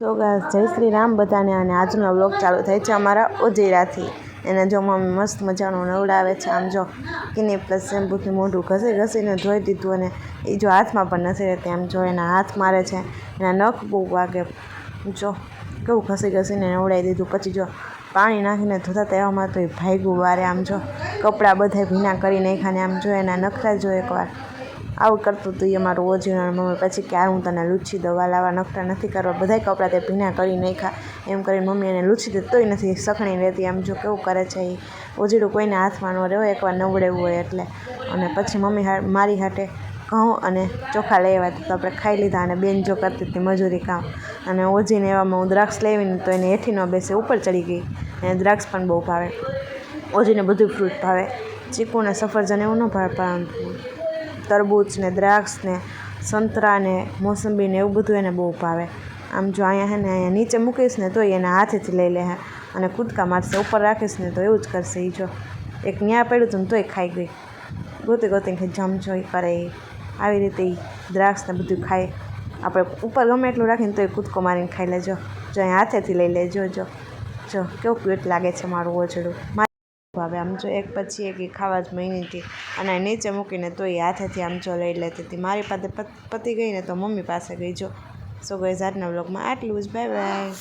તો ગાઈસ જય શ્રી રામ બધાને અને આજનો વ્લોગ ચાલુ થાય છે અમારા ઓજેરાથી. એને જો મમ્મી મસ્ત મજાનું નવડાવે છે. આમ જો કિની પ્લસ શેમ્પૂથી મોઢું ઘસીને ધોઈ દીધું અને એ જો હાથમાં પણ નથી રહેતી. આમ જો એના હાથ મારે છે, એના નખ બહુ વાગે. જો કેવું ઘસીને નવડાવી દીધું. પછી જો પાણી નાખીને ધોતા તેવામાં તો એ ભાગ્યું વારે. આમ જો કપડાં બધા ભીના કરી નાખ્યા ને આમ જો એના નખરા જો એકવાર આવું કરતું હતું એ અમારું ઓજીનું મમ્મી. પછી કે હું તને લૂછી દવા લાવવા નખરા નથી કરવા, બધાય કપડાં તે ભીના કરી નાખ્યા એમ કરીને મમ્મી એને લૂછી દે તોય નથી સખણી રહેતી. આમ જો કેવું કરે છે એ ઓજીડું કોઈને હાથમાં ન રહે એકવાર નવડેવું હોય એટલે. અને પછી મમ્મી મારી હાટે ઘઉં અને ચોખા લઈ આવ્યા તો આપણે ખાઈ લીધા. અને બેન જો કરતી હતી મજૂરી કામ. અને ઓજીને એવામાં હું દ્રાક્ષ લેવીને તો એને હેઠી ન બેસે, ઉપર ચડી ગઈ. એને દ્રાક્ષ પણ બહુ ભાવે. ઓજીને બધું ફ્રૂટ ભાવે, ચીકુ ને સફરજન એવું ન ભાવે, પણ તરબૂચ ને દ્રાક્ષ ને સંતરા ને મોસંબી ને એવું બધું એને બહુ ભાવે. આમ જો અહીંયા નીચે મૂકીશ ને તોય એના હાથેથી લઈ લે અને કૂદકા મારશે. ઉપર રાખીશ ને તો એવું જ કરશે. એ જો એક ન્યા પડ્યું હતું ને તોય ખાઈ ગઈ. ગોતીને ખાઈ જમજો એ કરે. એ આવી રીતે એ દ્રાક્ષ ને બધું ખાય. આપણે ઉપર ગમે એટલું રાખીને તોય કૂદકો મારીને ખાઈ લેજો. જો અહીંયા હાથેથી લઈ લેજો. જો કેવું ક્યુટ લાગે છે મારું ઓજડું. હવે આમ જો એક પછી એક એ ખાવા જ માંડી હતી. અને નીચે મૂકીને તોય હાથેથી આમ જો લઈ લેતી હતી. મારી પાસે પતી ગઈ ને તો મમ્મી પાસે ગઈ. જો સો ગાઈસ આજના વ્લોગમાં આટલું જ. Bye bye.